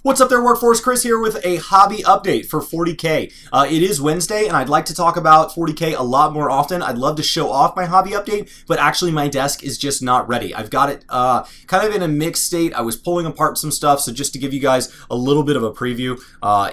What's up there, Workforce? Chris here with a hobby update for 40K. It is Wednesday, and I'd like to talk about 40K a lot more often. I'd love to show off my hobby update, but actually my desk is just not ready. I've got it kind of in a mixed state. I was pulling apart some stuff, so just to give you guys a little bit of a preview,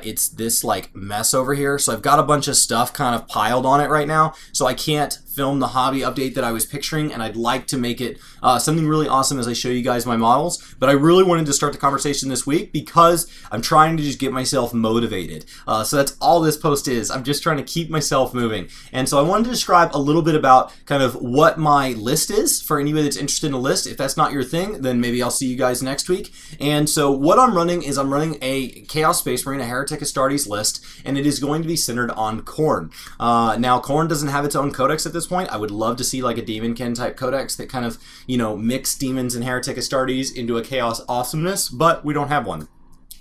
it's this like mess over here. So I've got a bunch of stuff kind of piled on it right now, so I can't film the hobby update that I was picturing, and I'd like to make it something really awesome as I show you guys my models. But I really wanted to start the conversation this week because I'm trying to just get myself motivated. So that's all this post is. I'm just trying to keep myself moving. And so I wanted to describe a little bit about kind of what my list is for anybody that's interested in a list. If that's not your thing, then maybe I'll see you guys next week. And so what I'm running is I'm running a Chaos Space Marine, a Heretic Astartes list, and it is going to be centered on Khorne. Now, Khorne doesn't have its own codex at this point. I would love to see like a Demonkin type codex that kind of, you know, mix demons and Heretic Astartes into a Chaos awesomeness, but we don't have one.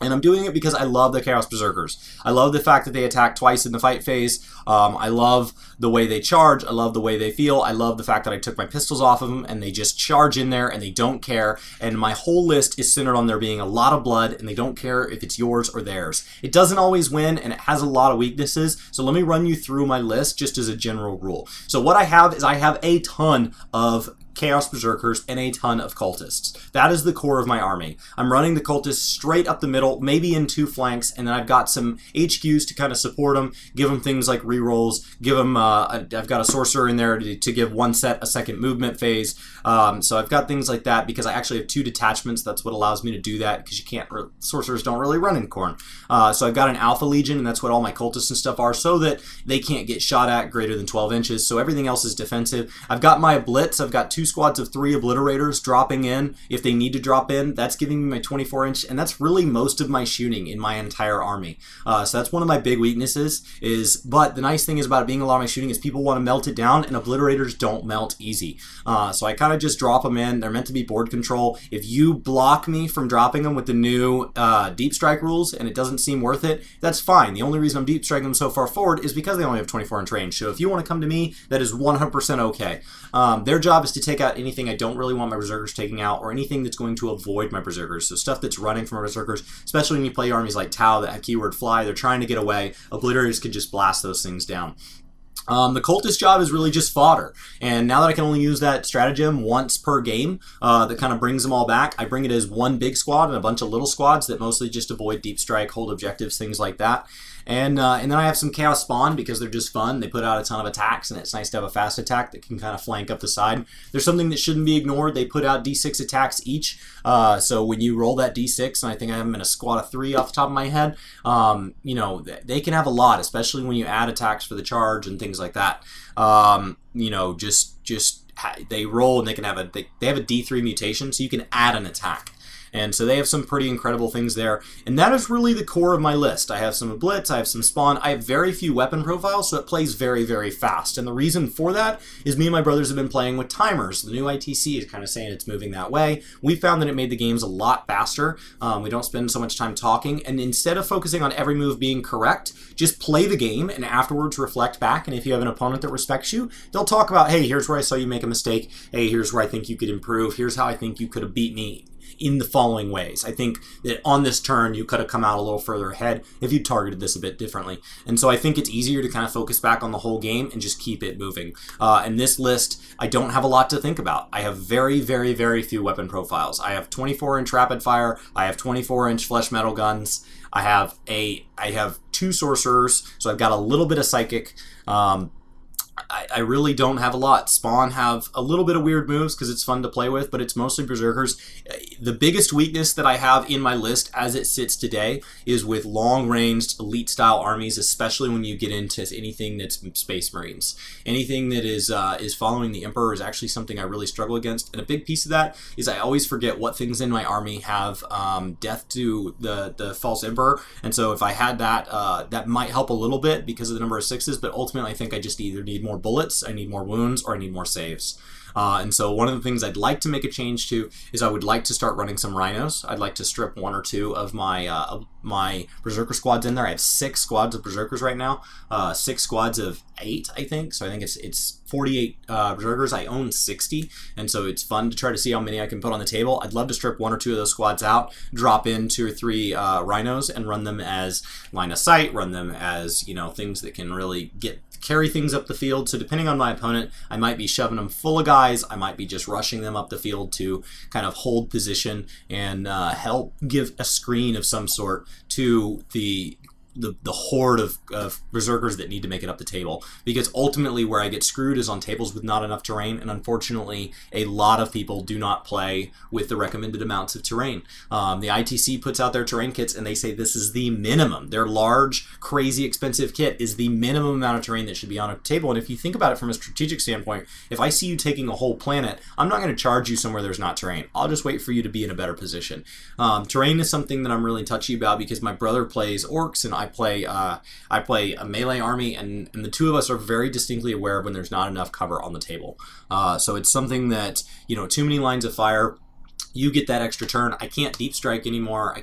And I'm doing it because I love the Chaos Berserkers. I love the fact that they attack twice in the fight phase. I love the way they charge. I love the way they feel. I love the fact that I took my pistols off of them and they just charge in there and they don't care. And my whole list is centered on there being a lot of blood and they don't care if it's yours or theirs. It doesn't always win and it has a lot of weaknesses. So let me run you through my list just as a general rule. So what I have is I have a ton of Chaos Berserkers and a ton of cultists. That is the core of my army. I'm running the cultists straight up the middle, maybe in two flanks, and then I've got some HQs to kind of support them, give them things like rerolls, give them, I've got a sorcerer in there to give one set a second movement phase. So I've got things like that because I actually have two detachments. That's what allows me to do that because you can't, sorcerers don't really run in Khorne. So I've got an Alpha Legion, and that's what all my cultists and stuff are, so that they can't get shot at greater than 12 inches. So everything else is defensive. I've got my Blitz. I've got two squads of 3 obliterators dropping in if they need to drop in. That's giving me my 24-inch, and that's really most of my shooting in my entire army. So that's one of my big weaknesses. But the nice thing is about it being a lot of my shooting is people want to melt it down, and obliterators don't melt easy. So I kind of just drop them in. They're meant to be board control. If you block me from dropping them with the new deep strike rules and it doesn't seem worth it, that's fine. The only reason I'm deep striking them so far forward is because they only have 24-inch range. So if you want to come to me, that is 100% okay. Their job is to take out anything I don't really want my Berserkers taking out, or anything that's going to avoid my Berserkers. So stuff that's running from my Berserkers, especially when you play armies like Tau that have keyword fly, they're trying to get away. Obliterators could just blast those things down. The cultist job is really just fodder, and now that I can only use that stratagem once per game, that kind of brings them all back, I bring it as one big squad and a bunch of little squads that mostly just avoid deep strike, hold objectives, things like that. And then I have some Chaos Spawn because they're just fun. They put out a ton of attacks, and it's nice to have a fast attack that can kind of flank up the side. There's something that shouldn't be ignored. They put out D6 attacks each, so when you roll that D6, and I think I have them in a squad of 3 off the top of my head, you know, they can have a lot, especially when you add attacks for the charge and things like that. You know, they roll and they can have they have a D3 mutation, so you can add an attack. And so they have some pretty incredible things there. And that is really the core of my list. I have some Blitz, I have some Spawn, I have very few weapon profiles, so it plays very, very fast. And the reason for that is me and my brothers have been playing with timers. The new ITC is kind of saying it's moving that way. We found that it made the games a lot faster. We don't spend so much time talking. And instead of focusing on every move being correct, just play the game and afterwards reflect back. And if you have an opponent that respects you, they'll talk about, hey, here's where I saw you make a mistake. Hey, here's where I think you could improve. Here's how I think you could have beat me in the following ways. I think that on this turn you could have come out a little further ahead if you targeted this a bit differently. And so I think it's easier to kind of focus back on the whole game and just keep it moving. And this list, I don't have a lot to think about. I have very, very, very few weapon profiles. I have 24-inch rapid fire. I have 24-inch flesh metal guns. I have 2 sorcerers, so I've got a little bit of psychic. I really don't have a lot. Spawn have a little bit of weird moves because it's fun to play with, but it's mostly Berserkers. The biggest weakness that I have in my list as it sits today is with long-ranged elite-style armies, especially when you get into anything that's Space Marines. Anything that is following the Emperor is actually something I really struggle against, and a big piece of that is I always forget what things in my army have death to the false Emperor, and so if I had that, that might help a little bit because of the number of 6s, but ultimately I think I just either need more bullets, I need more wounds, or I need more saves. And so one of the things I'd like to make a change to is I would like to start running some rhinos. I'd like to strip 1 or 2 of my Berserker squads in there. I have 6 squads of Berserkers right now, 6 squads of 8, I think. So I think it's 48 Berserkers. I own 60, and so it's fun to try to see how many I can put on the table. I'd love to strip 1 or 2 of those squads out, drop in 2 or 3 Rhinos, and run them as line of sight, run them as, you know, things that can really carry things up the field. So depending on my opponent, I might be shoving them full of guys. I might be just rushing them up the field to kind of hold position and help give a screen of some sort to the horde of Berserkers that need to make it up the table. Because ultimately where I get screwed is on tables with not enough terrain, and unfortunately a lot of people do not play with the recommended amounts of terrain. The ITC puts out their terrain kits and they say this is the minimum. Their large, crazy expensive kit is the minimum amount of terrain that should be on a table. And if you think about it from a strategic standpoint, if I see you taking a whole planet, I'm not going to charge you somewhere there's not terrain. I'll just wait for you to be in a better position. Terrain is something that I'm really touchy about because my brother plays orcs and I play a melee army, and the two of us are very distinctly aware of when there's not enough cover on the table. So it's something that, you know, too many lines of fire, you get that extra turn. I can't deep strike anymore.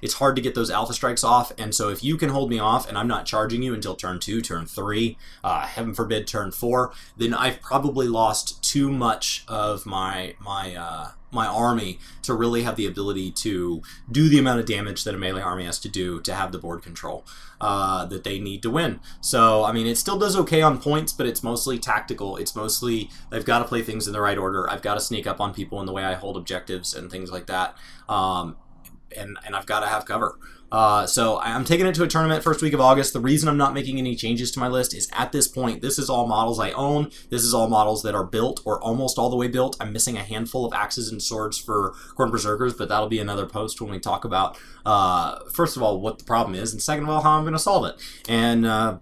It's hard to get those alpha strikes off. And so if you can hold me off and I'm not charging you until turn 2, turn 3, heaven forbid turn 4, then I've probably lost too much of my army to really have the ability to do the amount of damage that a melee army has to do to have the board control that they need to win. So, I mean, it still does okay on points, but it's mostly tactical. It's mostly, I've got to play things in the right order. I've got to sneak up on people in the way I hold objectives and things like that. And I've got to have cover. So I'm taking it to a tournament first week of August. The reason I'm not making any changes to my list is at this point, this is all models I own. This is all models that are built or almost all the way built. I'm missing a handful of axes and swords for Khorne Berserkers, but that'll be another post when we talk about, first of all, what the problem is, and second of all, how I'm going to solve it. And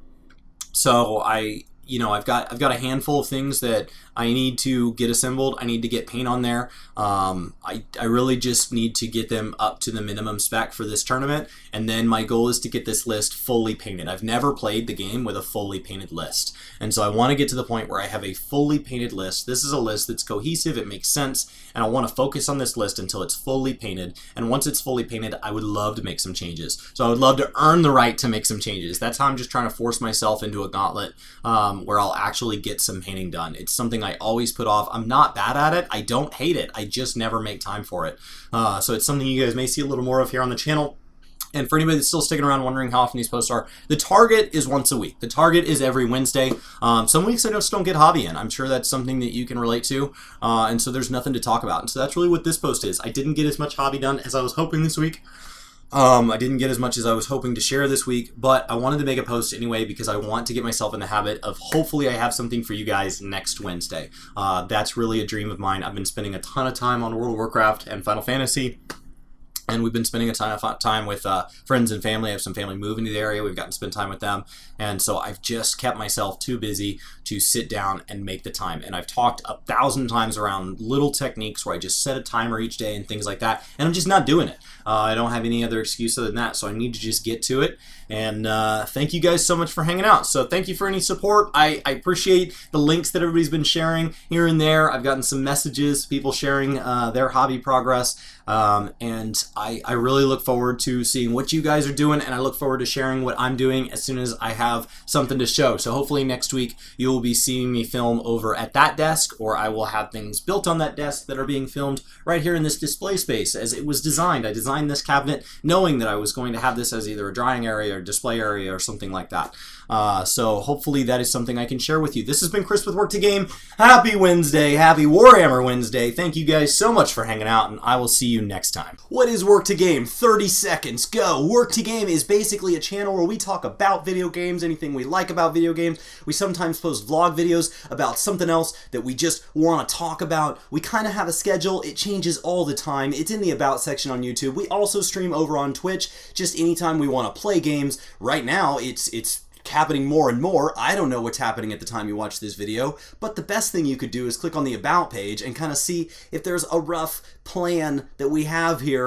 so I've got a handful of things that I need to get assembled. I need to get paint on there. I really just need to get them up to the minimum spec for this tournament, and then my goal is to get this list fully painted. I've never played the game with a fully painted list, and so I want to get to the point where I have a fully painted list. This is a list that's cohesive, it makes sense, and I want to focus on this list until it's fully painted, and once it's fully painted, I would love to make some changes. So I would love to earn the right to make some changes. That's how I'm just trying to force myself into a gauntlet where I'll actually get some painting done. It's something I always put off. I'm not bad at it. I don't hate it. I just never make time for it. So it's something you guys may see a little more of here on the channel. And for anybody that's still sticking around wondering how often these posts are, the target is once a week. The target is every Wednesday. Some weeks I just don't get hobby in. I'm sure that's something that you can relate to. And so there's nothing to talk about. And so that's really what this post is. I didn't get as much hobby done as I was hoping this week. I didn't get as much as I was hoping to share this week, but I wanted to make a post anyway because I want to get myself in the habit of hopefully I have something for you guys next Wednesday. That's really a dream of mine. I've been spending a ton of time on World of Warcraft and Final Fantasy. And we've been spending a ton of time with friends and family. I have some family moving to the area. We've gotten to spend time with them. And so I've just kept myself too busy to sit down and make the time. And I've talked 1,000 times around little techniques where I just set a timer each day and things like that. And I'm just not doing it. I don't have any other excuse other than that. So I need to just get to it. And thank you guys so much for hanging out. So thank you for any support. I appreciate the links that everybody's been sharing here and there. I've gotten some messages, people sharing their hobby progress. And I really look forward to seeing what you guys are doing, and I look forward to sharing what I'm doing as soon as I have something to show. So hopefully next week you will be seeing me film over at that desk, or I will have things built on that desk that are being filmed right here in this display space as it was designed. I designed this cabinet knowing that I was going to have this as either a drying area or display area or something like that. So hopefully that is something I can share with you. This has been Chris with Work To Game. Happy Wednesday, happy Warhammer Wednesday. Thank you guys so much for hanging out, and I will see you next time. What is Work To Game? 30 seconds, go! Work To Game is basically a channel where we talk about video games, anything we like about video games. We sometimes post vlog videos about something else that we just want to talk about. We kind of have a schedule. It changes all the time. It's in the About section on YouTube. We also stream over on Twitch just anytime we want to play games. Right now, it's happening more and more. I don't know what's happening at the time you watch this video, but the best thing you could do is click on the About page and kind of see if there's a rough plan that we have here